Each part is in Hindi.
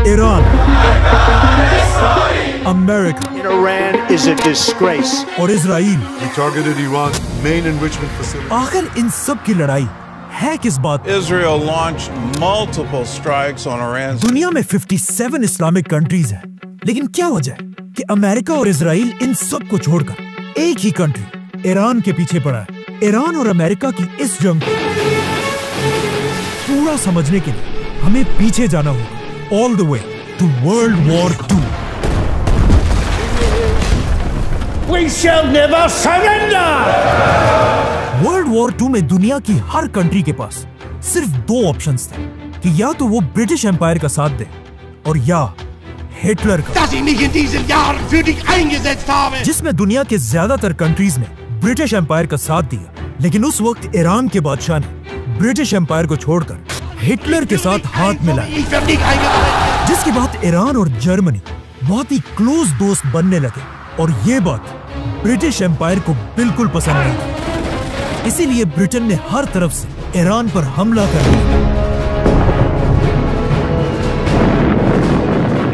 Iran, America, Iran is a disgrace. और Israel. We targeted Iran's main enrichment facility. आखिर इन सब की लड़ाई है किस बात? Israel launched multiple strikes on Iran. दुनिया में 57 इस्लामिक कंट्रीज हैं, लेकिन क्या वजह है कि अमेरिका और इजराइल इन सब को छोड़कर एक ही कंट्री ईरान के पीछे पड़ा है? ईरान और अमेरिका की इस जंग को पूरा समझने के लिए हमें पीछे जाना होगा, all the way to world war 2। We shall never surrender. World war 2 में दुनिया की हर कंट्री के पास सिर्फ दो ऑप्शंस थे कि या तो वो ब्रिटिश एम्पायर का साथ दे और या हिटलर का, dass ich mich in diesen Jahren für dich eingesetzt habe. जिसमें दुनिया के ज्यादातर कंट्रीज ने ब्रिटिश एम्पायर का साथ दिया, लेकिन उस वक्त ईरान के बादशाह ने ब्रिटिश एम्पायर को छोड़कर हिटलर के साथ हाथ मिलाया, Ich für dich eingesetzt. जिसके बाद ईरान और जर्मनी बहुत ही क्लोज दोस्त बनने लगे और ये बात ब्रिटिश एम्पायर को बिल्कुल पसंद नहीं थी। इसीलिए ब्रिटेन ने हर तरफ से ईरान पर हमला कर दिया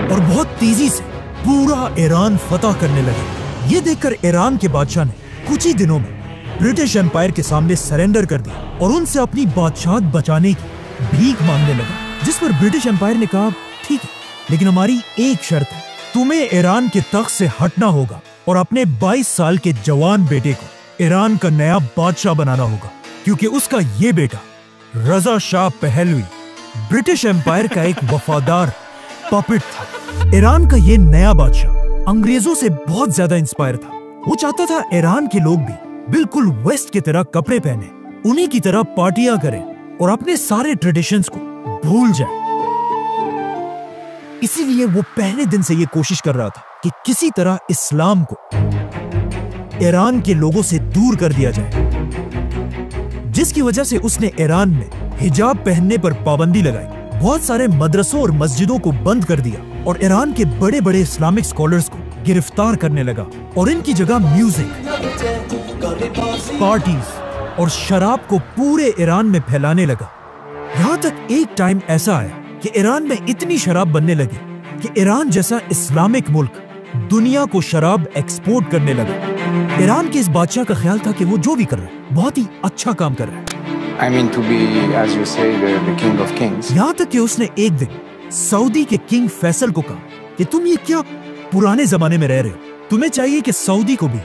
और बहुत तेजी से पूरा ईरान फतह करने लगे। ये देखकर ईरान के बादशाह ने कुछ ही दिनों में ब्रिटिश एम्पायर के सामने सरेंडर कर दिया और उनसे अपनी बादशाहत बचाने की भीख मांगने लगा, जिस पर ब्रिटिश एम्पायर ने कहा ठीक है, लेकिन हमारी एक शर्त है, तुम्हें ईरान के तख्त से हटना होगा और अपने 22 साल के जवान बेटे को ईरान का नया बादशाह बनाना होगा, क्योंकि उसका ये बेटा रजा शाह पहलवी ब्रिटिश एम्पायर का एक वफादार पपेट था। ईरान का ये नया बादशाह अंग्रेजों से बहुत ज्यादा इंस्पायर था। वो चाहता था ईरान के लोग भी बिल्कुल वेस्ट की तरह कपड़े पहने, उन्हीं की तरह पार्टियां करें और अपने सारे ट्रेडिशंस को भूल जाए। इसीलिए वो पहले दिन से ये कोशिश कर रहा था कि किसी तरह इस्लाम को ईरान के लोगों से दूर कर दिया जाए, जिसकी वजह से उसने ईरान में हिजाब पहनने पर पाबंदी लगाई, बहुत सारे मदरसों और मस्जिदों को बंद कर दिया और ईरान के बड़े बड़े इस्लामिक स्कॉलर्स को गिरफ्तार करने लगा और इनकी जगह म्यूजिक, पार्टीज और शराब को पूरे ईरान में फैलाने लगा। यहाँ तक एक टाइम ऐसा आया कि ईरान में इतनी शराब बनने लगी कि ईरान जैसा इस्लामिक मुल्क दुनिया को शराब एक्सपोर्ट करने लगा। ईरान के इस बादशाह का ख्याल था कि वो जो भी कर रहा है बहुत ही अच्छा काम कर रहा है। I mean to be, as you say, the king of kings. यहाँ तक कि उसने एक दिन सऊदी के किंग फैसल को कहा कि तुम ये क्या पुराने जमाने में रह रहे हो, तुम्हें चाहिए कि सऊदी को भी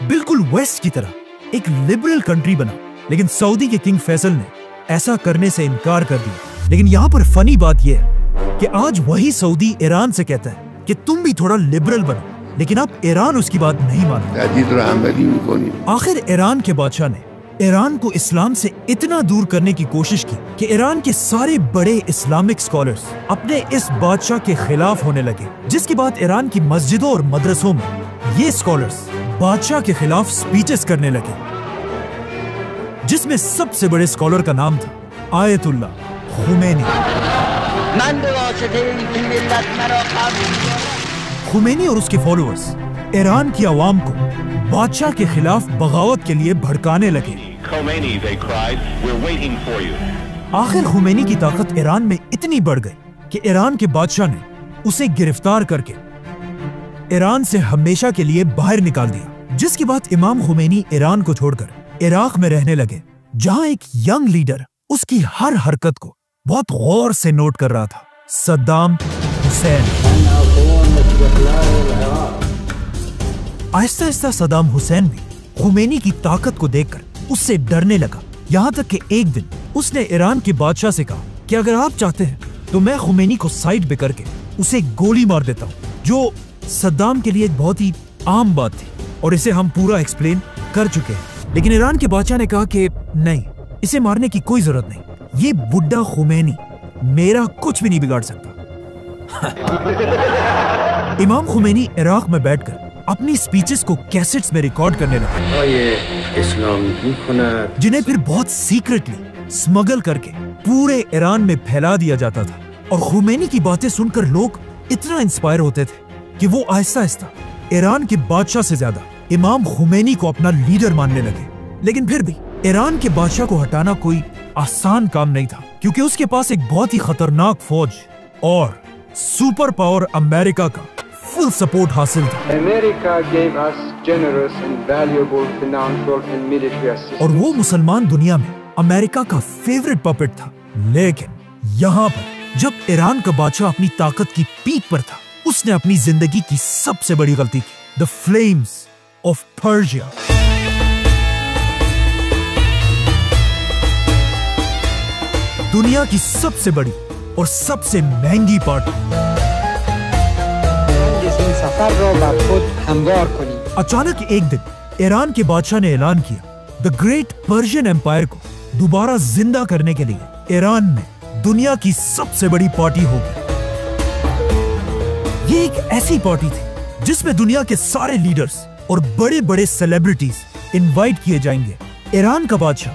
बिल्कुल वेस्ट की तरह एक लिबरल कंट्री बना। लेकिन सऊदी के किंग फैसल ने ऐसा करने से इनकार कर दिया। लेकिन यहाँ पर फनी बात यह है कि आज वही सऊदी ईरान से कहता है कि तुम भी थोड़ा लिबरल बनो, लेकिन अब ईरान उसकी बात नहीं मानता। आखिर ईरान के बादशाह ने ईरान को इस्लाम से इतना दूर करने की कोशिश की कि ईरान के सारे बड़े इस्लामिक स्कॉलर्स अपने इस बादशाह के खिलाफ होने लगे, जिसके बाद ईरान की मस्जिदों और मदरसों में ये स्कॉलर्स बादशाह के खिलाफ स्पीचेस करने लगे, जिसमें सबसे बड़े स्कॉलर का नाम था आयतुल्लाह खुमैनी। खुमैनी और उसके फॉलोअर्स ईरान की आवाम को बादशाह के खिलाफ बगावत के लिए भड़काने लगे। आखिर खुमैनी की ताकत ईरान में इतनी बढ़ गई कि ईरान के बादशाह ने उसे गिरफ्तार करके ईरान से हमेशा के लिए बाहर निकाल दिया, जिसके बाद इमाम खुमैनी ईरान को छोड़कर इराक में रहने लगे, जहां एक यंग लीडर उसकी हर हरकत को बहुत गौर से नोट कर रहा था, सद्दाम हुसैन। आहिस्ता आहिस्ता सद्दाम हुसैन भी खुमैनी की ताकत को देखकर उससे डरने लगा। यहाँ तक कि एक दिन उसने ईरान के बादशाह से कहा कि अगर आप चाहते हैं तो मैं खुमैनी को साइड पे करके उसे गोली मार देता हूँ, जो सद्दाम के लिए एक बहुत ही आम बात थी और इसे हम पूरा एक्सप्लेन कर चुके हैं। लेकिन ईरान के बादशाह ने कहा कि नहीं, इसे मारने की कोई जरूरत नहीं, ये बुड्ढा खुमैनी मेरा कुछ भी नहीं बिगाड़ सकता। इमाम खुमैनी इराक में बैठकर अपनी स्पीचेस को कैसेट्स में रिकॉर्ड करने लगा, जिन्हें फिर बहुत सीक्रेटली स्मगल करके पूरे ईरान में फैला दिया जाता था। और खुमैनी की बातें सुनकर लोग इतना इंस्पायर होते थे कि वो आहिस्ता आहिस्ता ईरान के बादशाह से ज्यादा इमाम खुमैनी को अपना लीडर मानने लगे। लेकिन फिर भी ईरान के बादशाह को हटाना कोई आसान काम नहीं था, क्योंकि उसके पास एक बहुत ही खतरनाक फौज और सुपर पावर अमेरिका का फुल सपोर्ट हासिल था। America gave us generous and valuable financial and military assistance. और वो मुसलमान दुनिया में अमेरिका का फेवरेट पपेट था। लेकिन यहाँ पर जब ईरान का बादशाह अपनी ताकत की पीक पर था, उसने अपनी जिंदगी की सबसे बड़ी गलती की। The flames of Persia. दुनिया की सबसे बड़ी और सबसे महंगी पार्टी अचानक एक दिन ईरान के बादशाह ने ऐलान किया, द ग्रेट पर्शियन एम्पायर को दोबारा जिंदा करने के लिए ईरान में दुनिया की सबसे बड़ी पार्टी होगी। ये एक ऐसी पार्टी थी जिसमें दुनिया के सारे लीडर्स और बड़े बड़े सेलिब्रिटीज इनवाइट किए जाएंगे। ईरान का बादशाह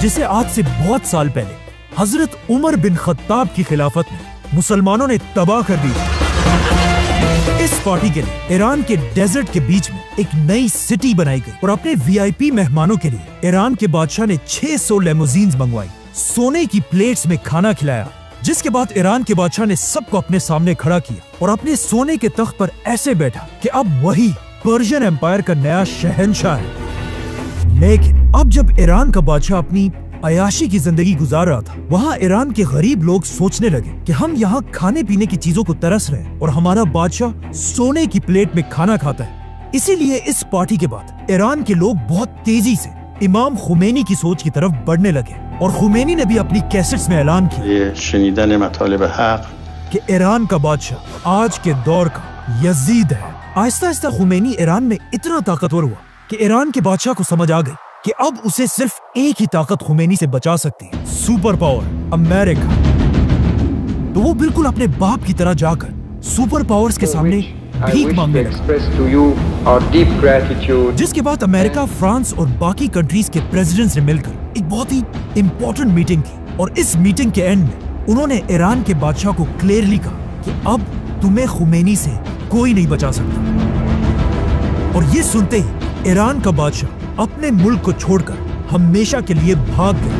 जिसे आज से बहुत साल पहले हजरत उमर बिन खत्ताब की खिलाफत में मुसलमानों ने तबाह कर दी। इस पार्टी के लिए ईरान के डेजर्ट के बीच में एक नई सिटी बनाई गई और अपने वीआईपी मेहमानों के लिए ईरान के बादशाह ने 600 लेमोजीन्स मंगवाई, सोने की प्लेट्स में खाना खिलाया, जिसके बाद ईरान के बादशाह ने सबको अपने सामने खड़ा किया और अपने सोने के तख्त पर ऐसे बैठा कि अब वही पर्शियन एम्पायर का नया शहंशाह है। लेकिन अब जब ईरान का बादशाह अपनी अयाशी की जिंदगी गुजार रहा था, वहाँ ईरान के गरीब लोग सोचने लगे कि हम यहाँ खाने पीने की चीजों को तरस रहे हैं और हमारा बादशाह सोने की प्लेट में खाना खाता है। इसीलिए इस पार्टी के बाद ईरान के लोग बहुत तेजी से इमाम खुमैनी की सोच की तरफ बढ़ने लगे और खुमैनी ने भी अपनी कैसेट्स में ऐलान किया कि ईरान का बादशाह आज के दौर का यजीद है। आहिस्ता आहिस्ता खुमैनी ईरान में इतना ताकतवर हुआ कि ईरान के बादशाह को समझ आ गई कि अब उसे सिर्फ एक ही ताकत खुमैनी से बचा सकती है, सुपर पावर अमेरिका। तो वो बिल्कुल अपने बाप की तरह जाकर सुपर पावर्स के सामने भीख मांगने लगा, जिसके बाद अमेरिका, फ्रांस और बाकी कंट्रीज के प्रेसिडेंट्स ने मिलकर एक बहुत ही इंपॉर्टेंट मीटिंग की और इस मीटिंग के एंड में उन्होंने ईरान के बादशाह को क्लियरली कहा कि अब तुम्हें खुमैनी से कोई नहीं बचा सकता। और ये सुनते ही ईरान का बादशाह अपने मुल्क को छोड़कर हमेशा के लिए भाग गया।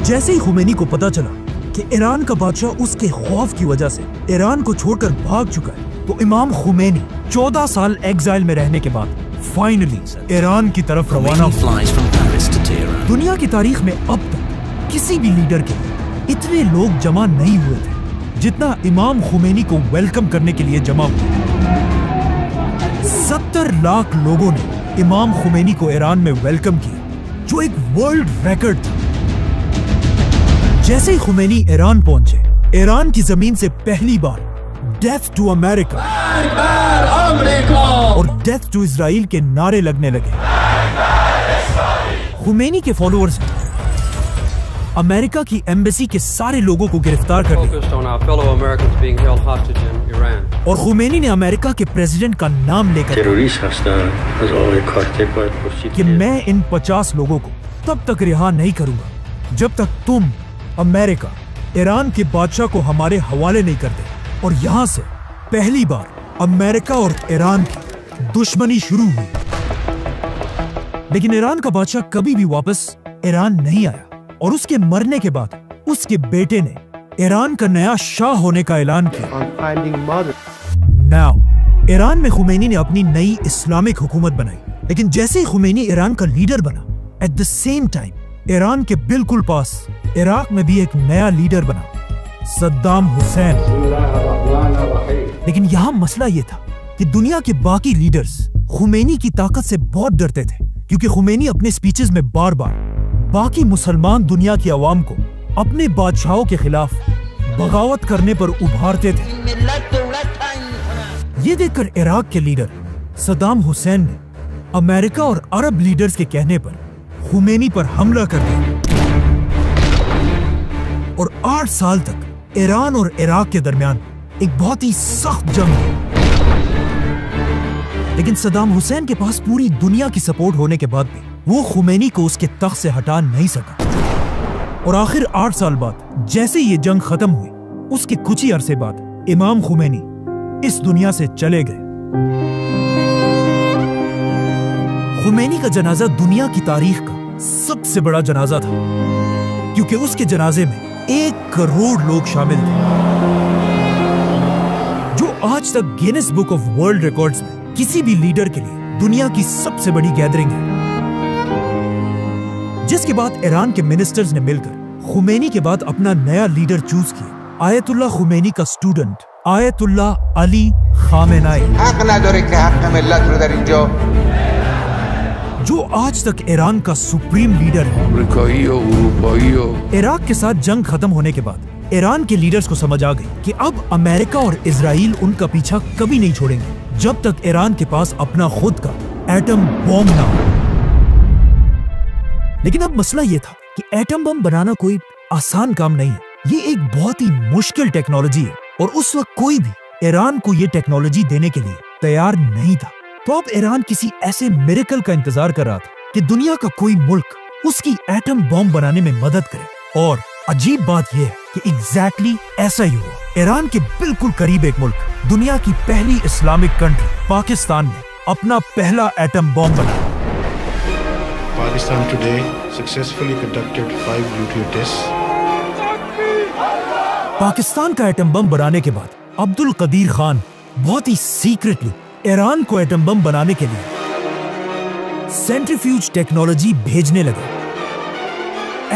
जैसे ही खुमैनी को पता चला कि ईरान का बादशाह उसके खौफ की वजह से ईरान को छोड़कर भाग चुका है, तो इमाम खुमैनी 14 साल एग्जाइल में रहने के बाद फाइनली ईरान की तरफ रवाना हुआ। दुनिया की तारीख में अब तक किसी भी लीडर के इतने लोग जमा नहीं हुए थे जितना इमाम खुमैनी को वेलकम करने के लिए जमा हुआ। 70 लाख लोगों ने इमाम खुमैनी को ईरान में वेलकम किया, जो एक वर्ल्ड रिकॉर्ड था। जैसे ही खुमैनी ईरान पहुंचे, ईरान की जमीन से पहली बार डेथ टू अमेरिका और डेथ टू इजराइल के नारे लगने लगे। खुमैनी के फॉलोअर्स अमेरिका की एम्बेसी के सारे लोगों को गिरफ्तार कर लिया और खुमैनी ने अमेरिका के प्रेसिडेंट का नाम लेकर कि मैं इन 50 लोगों को तब तक रिहा नहीं करूंगा जब तक तुम अमेरिका ईरान के बादशाह को हमारे हवाले नहीं करते। और यहाँ से पहली बार अमेरिका और ईरान की दुश्मनी शुरू हुई। लेकिन ईरान का बादशाह कभी भी वापस ईरान नहीं आया और उसके मरने के बाद उसके बेटे ने ईरान का नया शाह होने का ऐलान किया। नाउ ईरान में खुमैनी ने अपनी नई इस्लामिक हुकूमत बनाई, लेकिन जैसे ही खुमैनी ईरान का लीडर बना, at the same time Iran के बिल्कुल पास इराक में भी एक नया लीडर बना, सद्दाम हुसैन। लेकिन यहाँ मसला ये था कि दुनिया के बाकी लीडर्स खुमैनी की ताकत से बहुत डरते थे, क्योंकि खुमैनी अपने स्पीचेस में बार बार बाकी मुसलमान दुनिया की आवाम को अपने बादशाहों के खिलाफ बगावत करने पर उभारते थे। ये देखकर इराक के लीडर सद्दाम हुसैन ने अमेरिका और अरब लीडर्स के कहने पर खुमैनी पर हमला कर दिया और 8 साल तक ईरान और इराक के दरमियान एक बहुत ही सख्त जंग हुई। लेकिन सद्दाम हुसैन के पास पूरी दुनिया की सपोर्ट होने के बाद भी वो खुमैनी को उसके तख्त से हटा नहीं सका। और आखिर 8 साल बाद जैसे ये जंग खत्म हुई, उसके कुछ ही अरसे बाद इमाम खुमैनी इस दुनिया से चले गए। खुमैनी का जनाजा दुनिया की तारीख का सबसे बड़ा जनाजा था, क्योंकि उसके जनाजे में 1 करोड़ लोग शामिल थे, जो आज तक Guinness book of world records में किसी भी लीडर के लिए दुनिया की सबसे बड़ी गैदरिंग है। जिसके बाद ईरान के मिनिस्टर्स ने मिलकर खुमैनी के बाद अपना नया लीडर चूज किया, आयतुल्लाह खुमैनी का स्टूडेंट आयतुल्लाह अली खामेनाई, जो आज तक ईरान का सुप्रीम लीडर है। इराक के साथ जंग खत्म होने के बाद ईरान के लीडर्स को समझ आ गई कि अब अमेरिका और इजराइल उनका पीछा कभी नहीं छोड़ेंगे जब तक ईरान के पास अपना खुद का एटम बॉम्ब ना हो। लेकिन अब मसला यह था कि एटम बम बनाना कोई आसान काम नहीं है, ये एक बहुत ही मुश्किल टेक्नोलॉजी है और उस वक्त कोई भी ईरान को ये टेक्नोलॉजी देने के लिए तैयार नहीं था। तो अब ईरान किसी ऐसे मिरेकल का इंतजार कर रहा था कि दुनिया का कोई मुल्क उसकी एटम बॉम्ब बनाने में मदद करे। और अजीब बात यह है कि एग्जैक्टली ऐसा ही हुआ। ईरान के बिल्कुल करीब एक मुल्क, दुनिया की पहली इस्लामिक कंट्री पाकिस्तान ने अपना पहला एटम बॉम्ब बनाया। Pakistan today successfully conducted 5 nuclear tests. Pakistan का एटम बम बनाने के बाद अब्दुल कदीर खान बहुत ही सीक्रेटली ईरान को एटम बम बनाने के लिए सेंट्रीफ्यूज टेक्नोलॉजी भेजने लगे।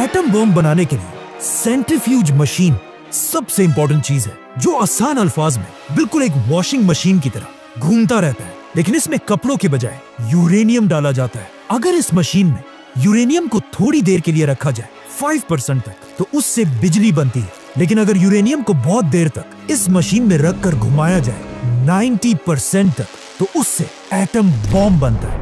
एटम बम बनाने के लिए सेंट्रीफ्यूज मशीन सबसे इंपॉर्टेंट चीज है, जो आसान अल्फाज में बिल्कुल एक वॉशिंग मशीन की तरह घूमता रहता है, लेकिन इसमें कपड़ों के बजाय यूरेनियम डाला जाता है। अगर इस मशीन में यूरेनियम को थोड़ी देर के लिए रखा जाए 5% तक, तो उससे बिजली बनती है। लेकिन अगर यूरेनियम को बहुत देर तक इस मशीन में रखकर घुमाया जाए 90% तक, तो उससे एटम बॉम्ब बनता है।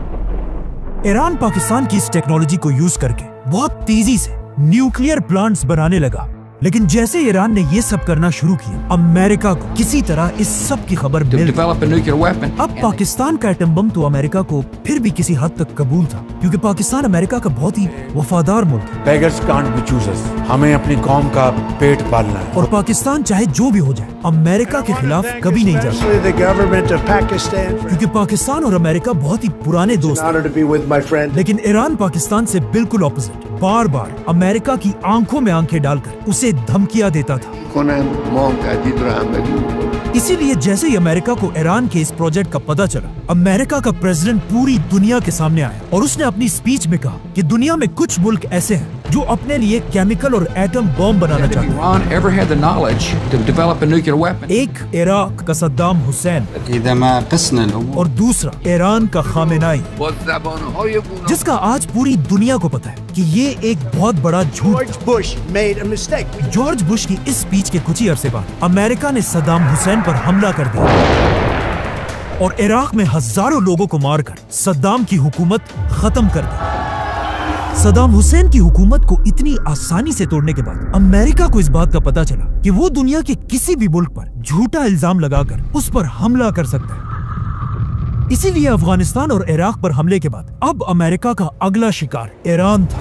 ईरान पाकिस्तान की इस टेक्नोलॉजी को यूज करके बहुत तेजी से न्यूक्लियर प्लांट्स बनाने लगा। लेकिन जैसे ईरान ने ये सब करना शुरू किया, अमेरिका को किसी तरह इस सब की खबर मिल गई। अब पाकिस्तान का एटम बम तो अमेरिका को फिर भी किसी हद तक कबूल था, क्योंकि पाकिस्तान अमेरिका का बहुत ही वफादार मुल्क है। Beggars can't be choosers. हमें अपनी कौम का पेट पालना है। और पाकिस्तान चाहे जो भी हो जाए, अमेरिका के खिलाफ कभी नहीं जा सकता, The government of Pakistan. क्योंकि पाकिस्तान और अमेरिका बहुत ही पुराने दोस्त हैं। Honor to be with my friend. लेकिन ईरान पाकिस्तान से बिल्कुल ऑपोजिट, बार बार अमेरिका की आंखों में आंखें डालकर उसे धमकियां देता था। इसीलिए जैसे ही अमेरिका को ईरान के इस प्रोजेक्ट का पता चला, अमेरिका का प्रेसिडेंट पूरी दुनिया के सामने आया और उसने अपनी स्पीच में कहा कि दुनिया में कुछ मुल्क ऐसे हैं जो अपने लिए केमिकल और एटम बॉम्ब बनाना चाहते हैं। एक इराक का सद्दाम हुसैन और दूसरा ईरान का खामेनाई, जिसका आज पूरी दुनिया को पता है कि ये एक बहुत बड़ा झूठ। George Bush made a mistake. George Bush की इस स्पीच के कुछ ही अरसे बाद अमेरिका ने सद्दाम हुसैन पर हमला कर दिया और इराक में हजारों लोगों को मारकर सद्दाम की हुकूमत खत्म कर दी। सद्दाम हुसैन की हुकूमत को इतनी आसानी से तोड़ने के बाद अमेरिका को इस बात का पता चला कि वो दुनिया के किसी भी मुल्क पर झूठा इल्जाम लगाकर उस पर हमला कर सकता है। इसीलिए अफगानिस्तान और इराक पर हमले के बाद अब अमेरिका का अगला शिकार ईरान था।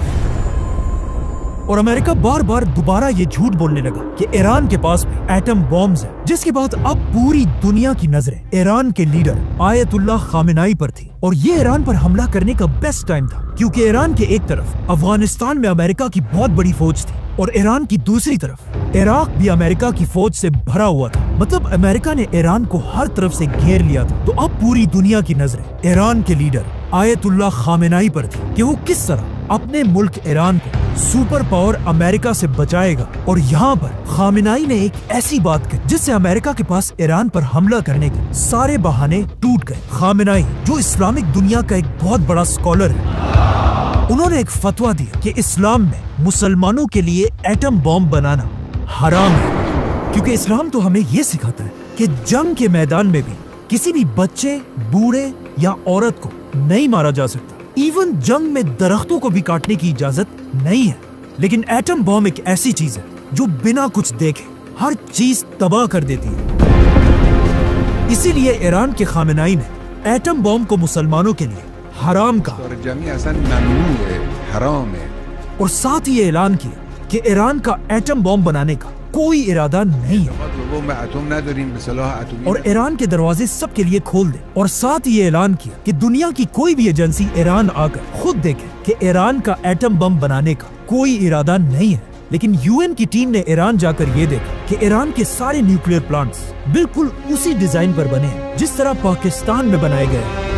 और अमेरिका बार बार दोबारा ये झूठ बोलने लगा कि ईरान के पास भी एटम बॉम्ब्स है, जिसके बाद अब पूरी दुनिया की नजरें ईरान के लीडर आयतुल्लाह खामेनाई पर थी। और ये ईरान पर हमला करने का बेस्ट टाइम था, क्योंकि ईरान के एक तरफ अफगानिस्तान में अमेरिका की बहुत बड़ी फौज थी और ईरान की दूसरी तरफ इराक भी अमेरिका की फौज से भरा हुआ था। मतलब अमेरिका ने ईरान को हर तरफ से घेर लिया था। तो अब पूरी दुनिया की नजरें ईरान के लीडर आयतुल्लाह खामेनाई पर थी कि वो किस तरह अपने मुल्क ईरान को सुपर पावर अमेरिका से बचाएगा। और यहाँ पर खामेनाई ने एक ऐसी बात कही जिससे अमेरिका के पास ईरान पर हमला करने के सारे बहाने टूट गए। खामेनाई, जो इस्लामिक दुनिया का एक बहुत बड़ा स्कॉलर है, उन्होंने एक फतवा दिया कि इस्लाम में मुसलमानों के लिए एटम बॉम्ब बनाना हराम है, क्योंकि इस्लाम तो हमें ये सिखाता है कि जंग के मैदान में भी किसी भी बच्चे, बूढ़े या औरत को नहीं मारा जा सकता। इवन जंग में दरख्तों को भी काटने की इजाजत नहीं है। लेकिन एटम बॉम्ब एक ऐसी चीज है जो बिना कुछ देखे हर चीज तबाह कर देती है। इसीलिए ईरान के खामेनाई ने एटम बॉम्ब को मुसलमानों के लिए हराम कहा और साथ ही ऐलान किया कि ईरान का एटम बॉम्ब बनाने का कोई इरादा नहीं है और ईरान के दरवाजे सबके लिए खोल दे। और साथ ये ऐलान किया कि दुनिया की कोई भी एजेंसी ईरान आकर खुद देखे कि ईरान का एटम बम बनाने का कोई इरादा नहीं है। लेकिन यूएन की टीम ने ईरान जाकर ये देखा कि ईरान के सारे न्यूक्लियर प्लांट्स बिल्कुल उसी डिजाइन पर बने हैं जिस तरह पाकिस्तान में बनाए गए हैं।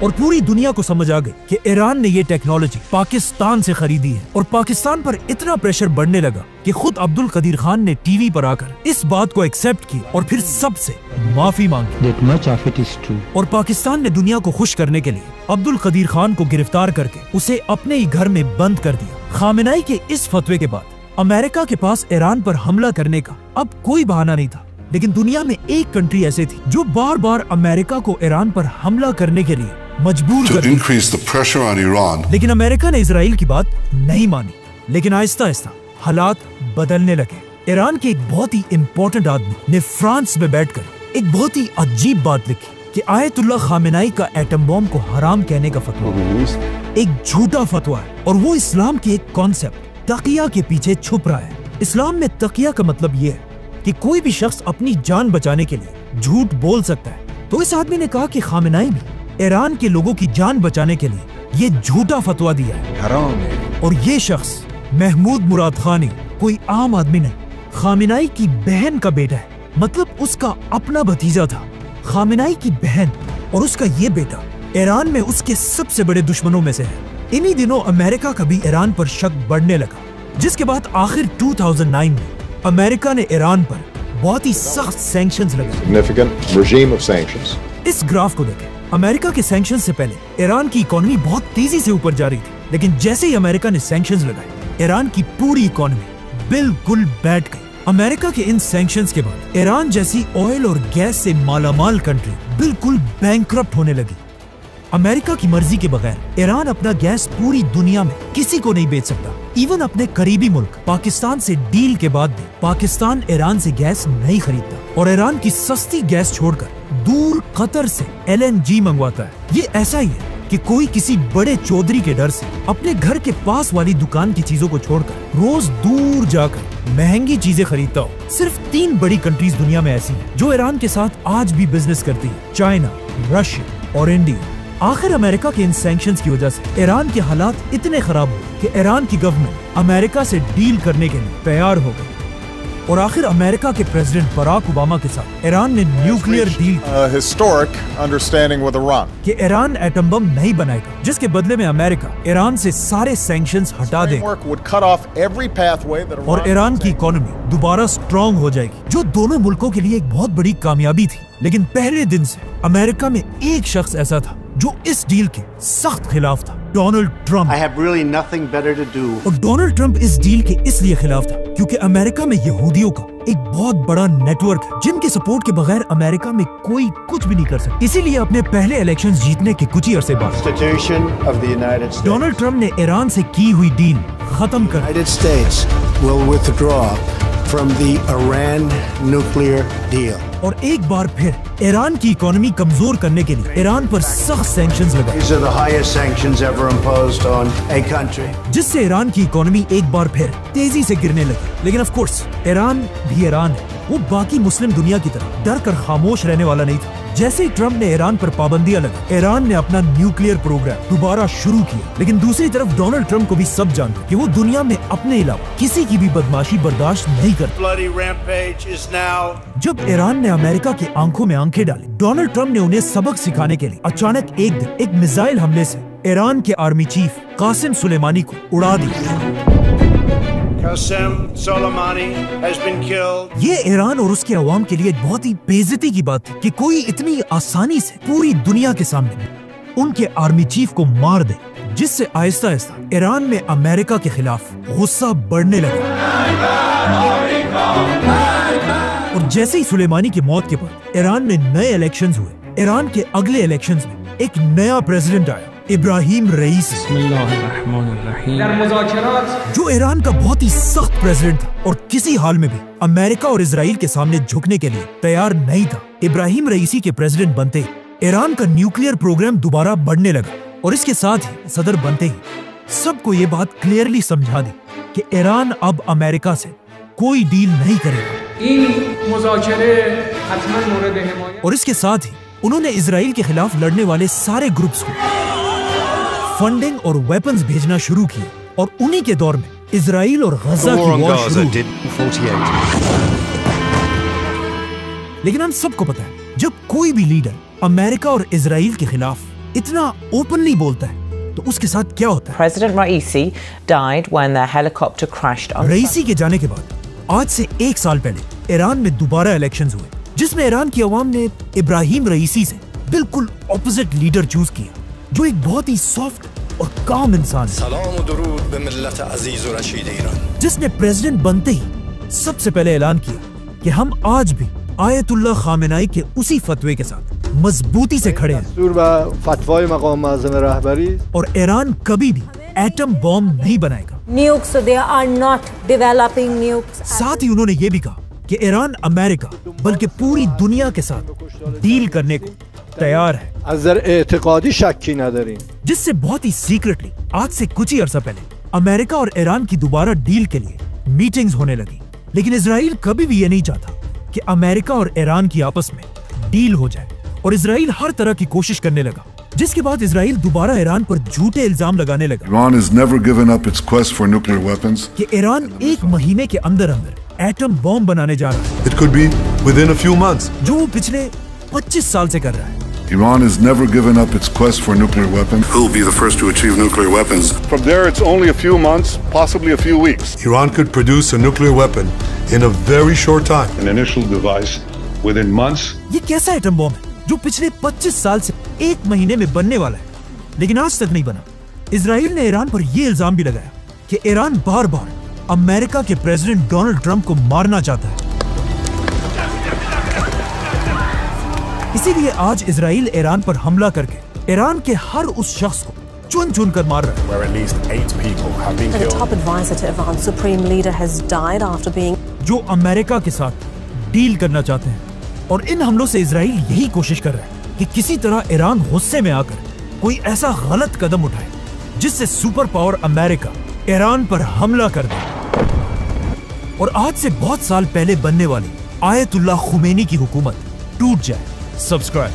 और पूरी दुनिया को समझ आ गई कि ईरान ने ये टेक्नोलॉजी पाकिस्तान से खरीदी है। और पाकिस्तान पर इतना प्रेशर बढ़ने लगा कि खुद अब्दुल कदीर खान ने टीवी पर आकर इस बात को एक्सेप्ट की और फिर सबसे माफी मांगी। That much of it is true. और पाकिस्तान ने दुनिया को खुश करने के लिए अब्दुल कदीर खान को गिरफ्तार करके उसे अपने ही घर में बंद कर दिया। खामेनेई के इस फतवे के बाद अमेरिका के पास ईरान पर हमला करने का अब कोई बहाना नहीं था। लेकिन दुनिया में एक कंट्री ऐसी थी जो बार बार अमेरिका को ईरान पर हमला करने के लिए मजबूर कर दिया। लेकिन अमेरिका ने इजराइल की बात नहीं मानी। लेकिन आहिस्ता आहिस्ता हालात बदलने लगे। ईरान के एक बहुत ही इम्पोर्टेंट आदमी ने फ्रांस में बैठकर एक बहुत ही अजीब बात लिखी कि आयतुल्लाह खामेनेई का एटम बम को हराम कहने का फतवा एक झूठा फतवा है और वो इस्लाम के एक कॉन्सेप्ट तकिया के पीछे छुप रहा है। इस्लाम में तकिया का मतलब ये है कि कोई भी शख्स अपनी जान बचाने के लिए झूठ बोल सकता है। तो इस आदमी ने कहा कि खामेनेई ने ईरान के लोगों की जान बचाने के लिए ये झूठा फतवा दिया है। और ये शख्स महमूद मुराद खानी कोई आम आदमी नहीं, खामेनेई की बहन का बेटा है। मतलब उसका अपना भतीजा था। खामेनेई की बहन और उसका ये बेटा ईरान में उसके सबसे बड़े दुश्मनों में से है। इन्हीं दिनों अमेरिका का भी ईरान पर शक बढ़ने लगा, जिसके बाद आखिर 2009 में अमेरिका ने ईरान पर बहुत ही सख्त सैंक्शंस लगाए। इस ग्राफ को देखें, अमेरिका के सैंक्शन से पहले ईरान की इकोनॉमी बहुत तेजी से ऊपर जा रही थी। लेकिन जैसे ही अमेरिका ने सैंक्शंस लगाए, ईरान की पूरी इकोनॉमी बिल्कुल बैठ गई। अमेरिका के इन सैंक्शंस के बाद ईरान जैसी ऑयल और गैस से मालामाल कंट्री बिल्कुल बैंकरप्ट होने लगी। अमेरिका की मर्जी के बगैर ईरान अपना गैस पूरी दुनिया में किसी को नहीं बेच सकता। इवन अपने करीबी मुल्क पाकिस्तान से डील के बाद भी पाकिस्तान ईरान से गैस नहीं खरीदता और ईरान की सस्ती गैस छोड़कर दूर कतर से LNG मंगवाता है। ये ऐसा ही है कि कोई किसी बड़े चौधरी के डर से अपने घर के पास वाली दुकान की चीजों को छोड़कर रोज दूर जाकर महंगी चीजें खरीदता हो। सिर्फ 3 बड़ी कंट्रीज दुनिया में ऐसी हैं जो ईरान के साथ आज भी बिजनेस करती है, चाइना, रशिया और इंडिया। आखिर अमेरिका के इन सैंक्शंस की वजह से ईरान के हालात इतने खराब हुए कि ईरान की गवर्नमेंट अमेरिका से डील करने के लिए तैयार हो गई। और आखिर अमेरिका के प्रेसिडेंट बराक ओबामा के साथ ईरान ने nuclear deal historic understanding with Iran. कि ईरान एटम बम नहीं बनाएगा, जिसके बदले में अमेरिका ईरान से सारे सैंक्शंस हटा देगा Framework would cut off every pathway that और Iran ईरान की इकोनॉमी दोबारा स्ट्रॉन्ग हो जाएगी, जो दोनों मुल्कों के लिए एक बहुत बड़ी कामयाबी थी। लेकिन पहले दिन से अमेरिका में एक शख्स ऐसा था जो इस डील के सख्त खिलाफ था, Donald Trump. I have really nothing better to do. और डोनाल्ड ट्रंप इस डील के इसलिए खिलाफ था क्योंकि अमेरिका में यहूदियों का एक बहुत बड़ा नेटवर्क है जिनके सपोर्ट के बगैर अमेरिका में कोई कुछ भी नहीं कर सकता। इसीलिए अपने पहले इलेक्शंस जीतने के कुछ ही अरसे बाद Constitution of the United States. Donald Trump ने ईरान से की हुई डील खत्म कर United States will withdraw from the Iran nuclear deal. और एक बार फिर ईरान की इकोनॉमी कमजोर करने के लिए ईरान पर सख्त सैंक्शंस लगाए, These are the highest sanctions ever imposed on a country. जिससे ईरान की इकोनॉमी एक बार फिर तेजी से गिरने लगी। लेकिन ऑफ कोर्स ईरान भी ईरान है, वो बाकी मुस्लिम दुनिया की तरह डर कर खामोश रहने वाला नहीं था। जैसे ही ट्रंप ने ईरान पर पाबंदियां लगा, ईरान ने अपना न्यूक्लियर प्रोग्राम दोबारा शुरू किया। लेकिन दूसरी तरफ डोनाल्ड ट्रंप को भी सब जानते कि वो दुनिया में अपने अलावा किसी की भी बदमाशी बर्दाश्त नहीं करता। Bloody rampage is now. जब ईरान ने अमेरिका की आंखों में आंखें डाली, डोनाल्ड ट्रंप ने उन्हें सबक सिखाने के लिए अचानक एक दिन एक मिसाइल हमले से ईरान के आर्मी चीफ कासिम सुलेमानी को उड़ा दिया। Qasem Soleimani has been killed. ये ईरान और उसके अवाम के लिए बहुत ही बेइज्जती की बात थी कि कोई इतनी आसानी से पूरी दुनिया के सामने उनके आर्मी चीफ को मार दे, जिससे आहिस्ता आहिस्ता ईरान में अमेरिका के खिलाफ गुस्सा बढ़ने लगा। और जैसे ही सुलेमानी की मौत के बाद ईरान में नए इलेक्शंस हुए। ईरान के अगले इलेक्शंस में एक नया प्रेसिडेंट आया, इब्राहिम रईसी, जो ईरान का बहुत ही सख्त प्रेसिडेंट था और किसी हाल में भी अमेरिका और इजराइल के सामने झुकने के लिए तैयार नहीं था। इब्राहिम रईसी के प्रेसिडेंट बनते ही ईरान का न्यूक्लियर प्रोग्राम दोबारा बढ़ने लगा और इसके साथ ही सदर बनते ही सबको ये बात क्लियरली समझा दी कि ईरान अब अमेरिका से कोई डील नहीं करेगा। और इसके साथ ही उन्होंने इजराइल के खिलाफ लड़ने वाले सारे ग्रुप्स को फंडिंग और वेपन्स भेजना शुरू किए और उन्हीं के दौर में इजराइल और गजा की वॉर शुरू हुई। लेकिन हम सबको पता है, जब कोई भी लीडर अमेरिका और इजराइल के खिलाफ इतना ओपनली बोलता है तो उसके साथ क्या होता है। President Raisi died when their helicopter crashed on. रईसी के जाने के बाद आज से 1 साल पहले ईरान में दोबारा इलेक्शंस हुए, जिसमें ईरान की अवाम ने इब्राहिम रईसी से बिल्कुल ऑपोजिट लीडर चूज किया, जो एक बहुत ही सॉफ्ट और काम इंसान है, जिसने प्रेसिडेंट बनते ही सबसे पहले ऐलान किया कि हम आज भी आयतुल्लाह खामेनाई के उसी फतवे के साथ मजबूती से खड़े हैं और ईरान कभी भी एटम बॉम्ब नहीं बनाएगा। Nukes, they are not developing nukes. साथ ही उन्होंने ये भी कहा कि ईरान अमेरिका बल्कि पूरी दुनिया के साथ डील करने को तैयार है, जिससे बहुत ही सीक्रेटली आज से कुछ ही अरसा पहले अमेरिका और ईरान की दोबारा डील के लिए मीटिंग्स होने लगी। लेकिन इजराइल कभी भी ये नहीं चाहता कि अमेरिका और ईरान की आपस में डील हो जाए और इजराइल हर तरह की कोशिश करने लगा, जिसके बाद इजराइल दोबारा ईरान पर झूठे इल्जाम लगाने लगा। Iran has never given up its quest for nuclear weapons. कि ईरान 1 महीने के अंदर अंदर एटम बॉम्ब बनाने जा रहा है। It could be within a few months. जो वो पिछले 25 साल से कर रहा है। Iran has never given up its quest for nuclear weapons. Who will be the first to achieve nuclear weapons? From there, it's only a few months, possibly a few weeks. Iran could produce a nuclear weapon in a very short time. An initial device within months. ये कैसा एटम बॉम्ब है जो पिछले 25 साल से 1 महीने में बनने वाला है, लेकिन आज तक नहीं बना। इजराइल ने ईरान पर यह इल्जाम भी लगाया कि ईरान बार बार अमेरिका के प्रेसिडेंट डोनाल्ड ट्रंप को मारना चाहता है। इसीलिए आज इजराइल ईरान पर हमला करके ईरान के हर उस शख्स को चुन चुन कर मार रहा है। Where at least 8 people have been killed. The top advisor to Iran's supreme leader has died after being. जो अमेरिका के साथ डील करना चाहते हैं, और इन हमलों से इजराइल यही कोशिश कर रहा है कि किसी तरह ईरान गुस्से में आकर कोई ऐसा गलत कदम उठाए जिससे सुपर पावर अमेरिका ईरान पर हमला कर दे और आज से बहुत साल पहले बनने वाली आयतुल्लाह खुमैनी की हुकूमत टूट जाए। सब्सक्राइब।